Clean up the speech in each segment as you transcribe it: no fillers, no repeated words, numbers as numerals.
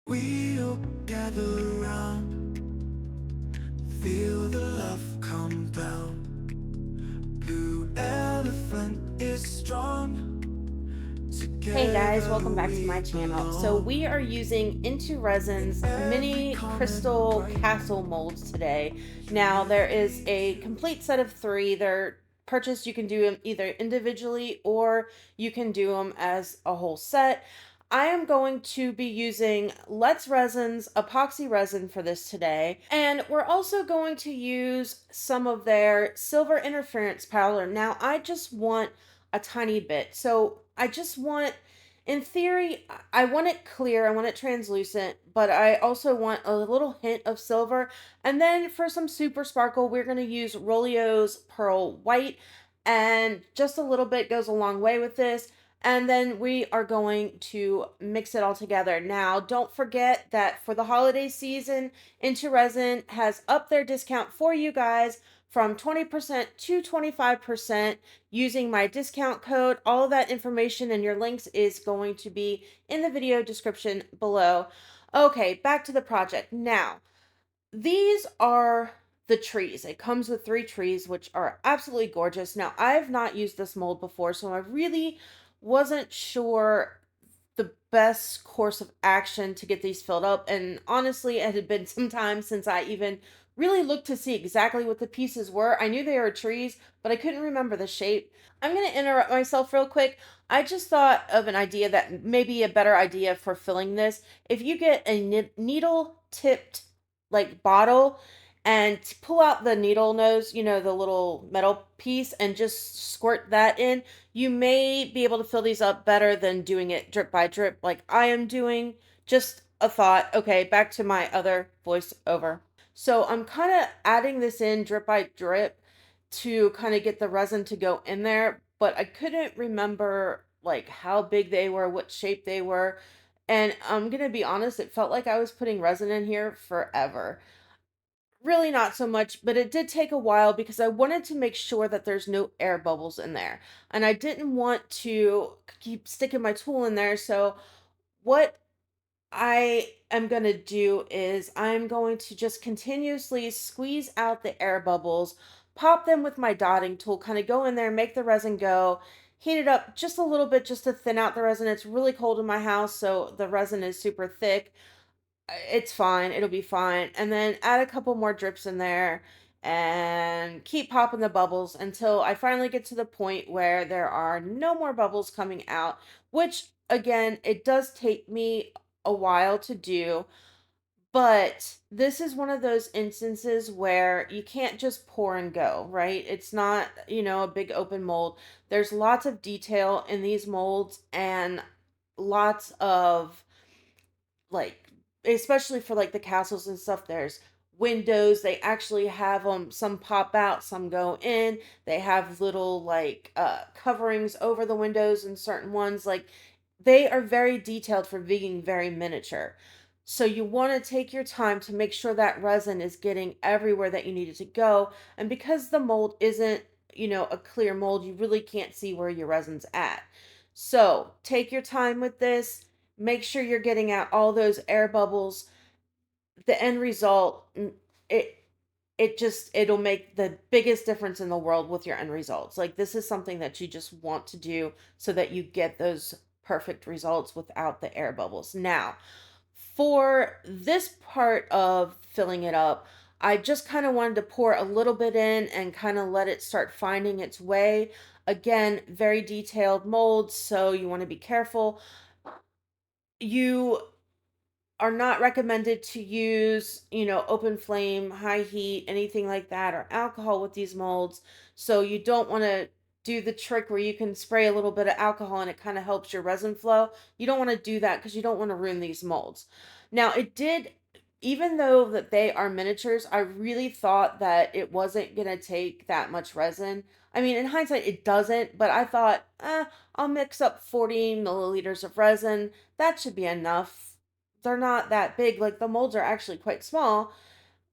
We'll gather around, feel the love compound. Blue elephant is strong. Hey guys, Together welcome back to my we channel. So belong. we are using Into Resin's Every mini common crystal grain, castle molds today. Now there is unity a to complete set of three. They're purchased. You can do them either individually or you can do them as a whole set. I am going to be using Let's Resin's epoxy resin for this today. And we're also going to use some of their silver interference powder. Now I just want a tiny bit. So I just want, in theory, I want it clear, I want it translucent, but I also want a little hint of silver. And then for some super sparkle, we're going to use Rolio's Pearl White, and just a little bit goes a long way with this. And then we are going to mix it all together. Now, don't forget that for the holiday season, Into Resin has upped their discount for you guys from 20% to 25% using my discount code. All of that information and your links is going to be in the video description below. Okay, back to the project. Now, these are the trees. It comes with three trees, which are absolutely gorgeous. Now, I've not used this mold before, so I really wasn't sure the best course of action to get these filled up. And honestly, it had been some time since I even really looked to see exactly what the pieces were. I knew they were trees, but I couldn't remember the shape. I'm going to interrupt myself real quick. I just thought of an idea that may be a better idea for filling this. If you get a needle tipped like bottle and pull out the needle nose, the little metal piece, and just squirt that in, you may be able to fill these up better than doing it drip by drip like I am doing. Just a thought. Okay, back to my other voiceover. So I'm kind of adding this in drip by drip to kind of get the resin to go in there, but I couldn't remember like how big they were, what shape they were. And I'm going to be honest, it felt like I was putting resin in here forever. Really not so much, but it did take a while because I wanted to make sure that there's no air bubbles in there. And I didn't want to keep sticking my tool in there. So what I am going to do is I'm going to just continuously squeeze out the air bubbles, pop them with my dotting tool, kind of go in there, make the resin go, heat it up just a little bit just to thin out the resin. It's really cold in my house, so the resin is super thick. It's fine. It'll be fine. And then add a couple more drips in there and keep popping the bubbles until I finally get to the point where there are no more bubbles coming out, which again, it does take me a while to do, but this is one of those instances where you can't just pour and go, right? It's not, a big open mold. There's lots of detail in these molds and lots of like, especially for like the castles and stuff, there's windows. They actually have them, some pop out, some go in. They have little like coverings over the windows, and certain ones like they are very detailed for being very miniature. So you want to take your time to make sure that resin is getting everywhere that you need it to go. And because the mold isn't, a clear mold, you really can't see where your resin's at. So take your time with this. Make sure you're getting out all those air bubbles. The end result, it it'll make the biggest difference in the world with your end results. Like, this is something that you just want to do so that you get those perfect results without the air bubbles. Now, for this part of filling it up, I just kind of wanted to pour a little bit in and kind of let it start finding its way. Again, very detailed molds, so you want to be careful. You are not recommended to use, open flame, high heat, anything like that, or alcohol with these molds. So you don't want to do the trick where you can spray a little bit of alcohol and it kind of helps your resin flow. You don't want to do that because you don't want to ruin these molds. Now, it did, even though that they are miniatures, I really thought that it wasn't going to take that much resin. I mean, in hindsight, it doesn't, but I thought, I'll mix up 40 milliliters of resin. That should be enough. They're not that big. Like, the molds are actually quite small.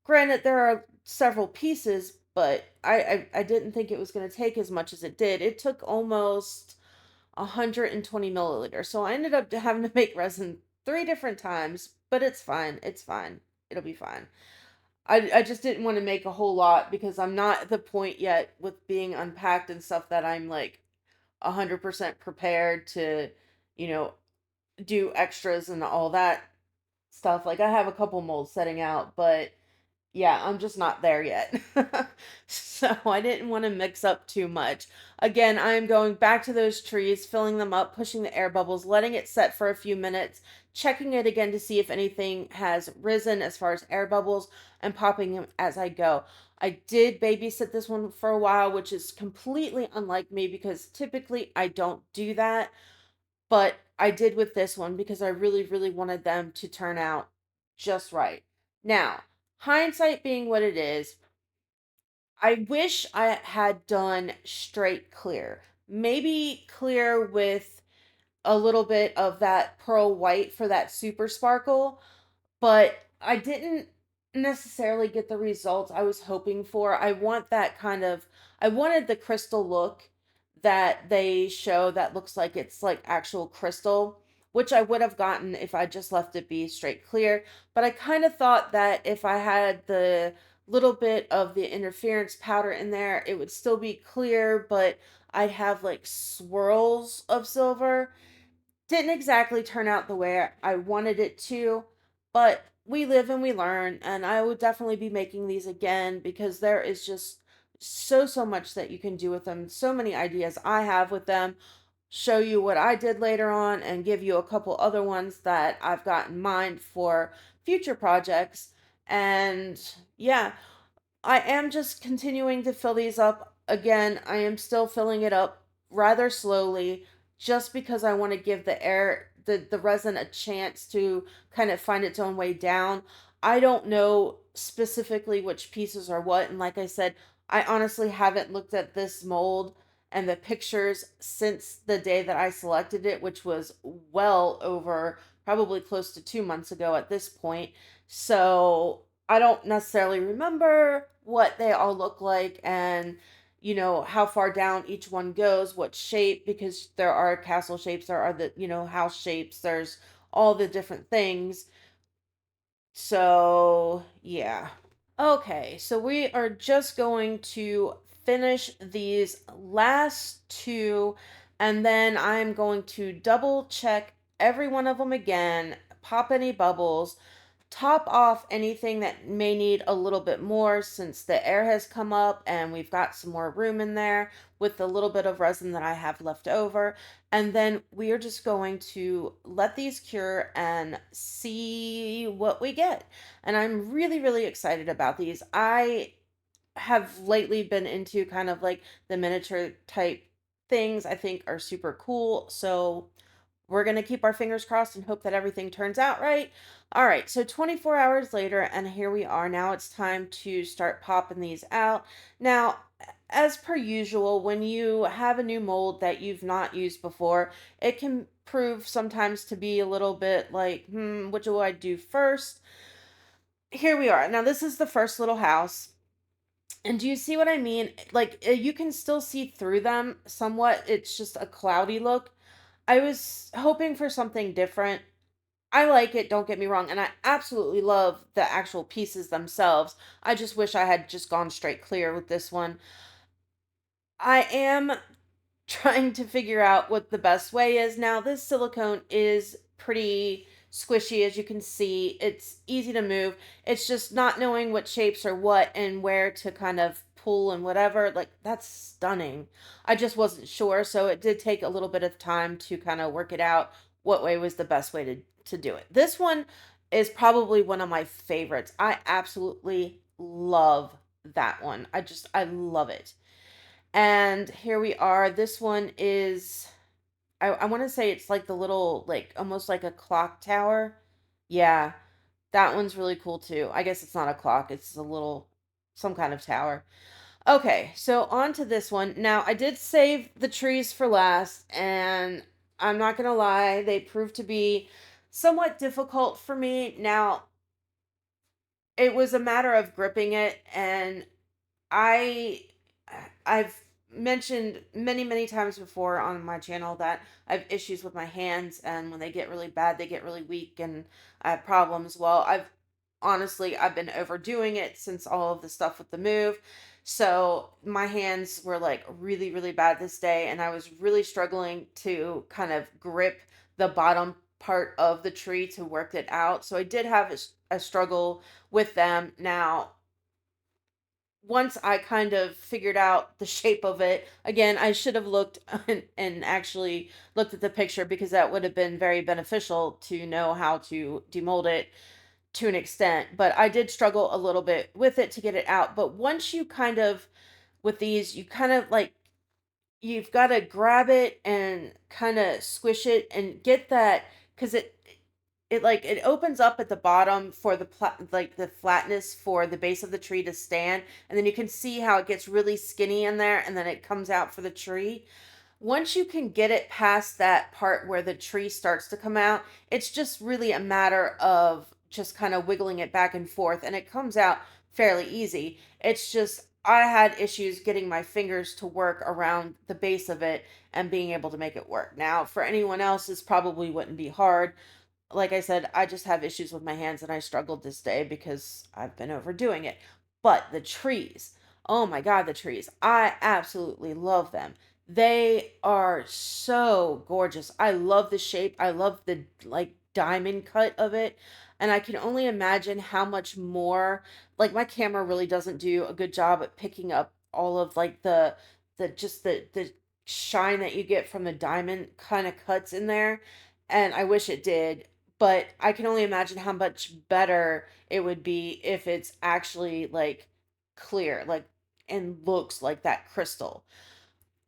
Granted, there are several pieces, but I didn't think it was going to take as much as it did. It took almost 120 milliliters. So I ended up having to make resin three different times. but it's fine. It's fine. It'll be fine. I just didn't want to make a whole lot because I'm not at the point yet with being unpacked and stuff that I'm like 100% prepared to, you know, do extras and all that stuff. Like I have a couple molds setting out, but yeah, I'm just not there yet. So I didn't want to mix up too much. Again, I am going back to those trees, filling them up, pushing the air bubbles, letting it set for a few minutes, checking it again to see if anything has risen as far as air bubbles, and popping them as I go. I did babysit this one for a while, which is completely unlike me because typically I don't do that. But I did with this one because I really, really wanted them to turn out just right. Now, hindsight being what it is, I wish I had done straight clear. Maybe clear with a little bit of that pearl white for that super sparkle, but I didn't necessarily get the results I was hoping for. I wanted the crystal look that they show that looks like it's like actual crystal, which I would have gotten if I just left it be straight clear. But I kind of thought that if I had the little bit of the interference powder in there, it would still be clear, but I'd have like swirls of silver. Didn't exactly turn out the way I wanted it to, but we live and we learn, and I would definitely be making these again because there is just so much that you can do with them. So many ideas I have with them. Show you what I did later on and give you a couple other ones that I've got in mind for future projects. And yeah, I am just continuing to fill these up. Again, I am still filling it up rather slowly just because I want to give the resin a chance to kind of find its own way down. I don't know specifically which pieces are what, and like I said, I honestly haven't looked at this mold and the pictures since the day that I selected it, which was well over probably close to 2 months ago at this point. So I don't necessarily remember what they all look like and how far down each one goes, what shape, because there are castle shapes, there are house shapes, there's all the different things. So, yeah. Okay, so we are just going to finish these last two, and then I'm going to double check every one of them again, pop any bubbles, top off anything that may need a little bit more since the air has come up and we've got some more room in there with the little bit of resin that I have left over. And then we are just going to let these cure and see what we get. And I'm really, really excited about these. I have lately been into kind of like the miniature type things I think are super cool. So we're going to keep our fingers crossed and hope that everything turns out right. All right, so 24 hours later, and here we are. Now it's time to start popping these out. Now, as per usual, when you have a new mold that you've not used before, it can prove sometimes to be a little bit like, what do I do first? Here we are. Now, this is the first little house. And do you see what I mean? Like, you can still see through them somewhat. It's just a cloudy look. I was hoping for something different. I like it, don't get me wrong, and I absolutely love the actual pieces themselves. I just wish I had just gone straight clear with this one. I am trying to figure out what the best way is. Now, this silicone is pretty squishy, as you can see. It's easy to move. It's just not knowing what shapes are what and where to kind of pull and whatever. Like, that's stunning. I just wasn't sure, so it did take a little bit of time to kind of work it out what way was the best way to do it. This one is probably one of my favorites. I absolutely love that one. I love it. And here we are. This one is, I want to say it's like the little, like almost like a clock tower. Yeah, that one's really cool too. I guess it's not a clock, it's a little, some kind of tower. Okay, so on to this one. Now, I did save the trees for last, and I'm not gonna lie, they proved to be somewhat difficult for me. Now, it was a matter of gripping it, and I I've mentioned many times before on my channel that I have issues with my hands, and when they get really bad, they get really weak and I have problems. Well, I've been overdoing it since all of the stuff with the move. So my hands were like really bad this day, and I was really struggling to kind of grip the bottom part of the tree to work it out. So I did have a struggle with them. Now, once I kind of figured out the shape of it, again, I should have looked and actually looked at the picture, because that would have been very beneficial to know how to demold it to an extent. But I did struggle a little bit with it to get it out. But once you kind of, with these, you kind of like, you've got to grab it and kind of squish it and get that, because it opens up at the bottom for like the flatness for the base of the tree to stand, and then you can see how it gets really skinny in there, and then it comes out for the tree. Once you can get it past that part where the tree starts to come out, it's just really a matter of just kind of wiggling it back and forth, and it comes out fairly easy. It's just I had issues getting my fingers to work around the base of it and being able to make it work. Now, for anyone else, this probably wouldn't be hard. Like I said, I just have issues with my hands, and I struggled this day because I've been overdoing it. But the trees, oh my God, the trees. I absolutely love them. They are so gorgeous. I love the shape. I love the like diamond cut of it. And I can only imagine how much more, like, my camera really doesn't do a good job at picking up all of like the shine that you get from the diamond kind of cuts in there. And I wish it did, but I can only imagine how much better it would be if it's actually like clear, like, and looks like that crystal.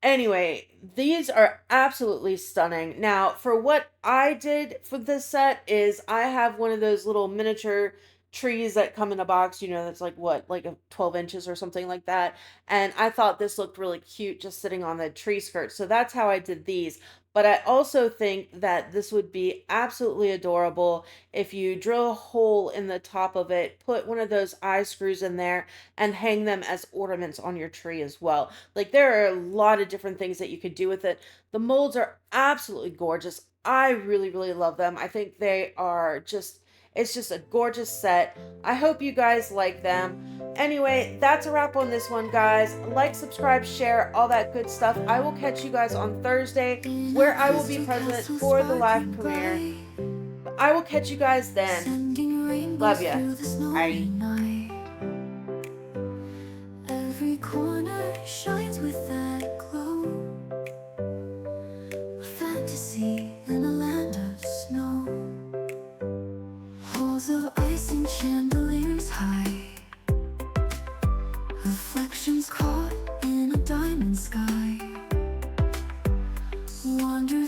Anyway, these are absolutely stunning. Now, for what I did for this set is I have one of those little miniature trees that come in a box, that's like what, like a 12 inches or something like that. And I thought this looked really cute just sitting on the tree skirt. So that's how I did these. But I also think that this would be absolutely adorable if you drill a hole in the top of it, put one of those eye screws in there, and hang them as ornaments on your tree as well. Like, there are a lot of different things that you could do with it. The molds are absolutely gorgeous. I really love them. I think they are just, it's just a gorgeous set. I hope you guys like them. Anyway, that's a wrap on this one, guys. Like, subscribe, share, all that good stuff. I will catch you guys on Thursday, where I will be present for the live premiere. I will catch you guys then. Love ya. Bye. Every corner shines with that glow, a fantasy in a land of snow. Halls of ice and chandeliers high, reflections caught in a diamond sky. Wander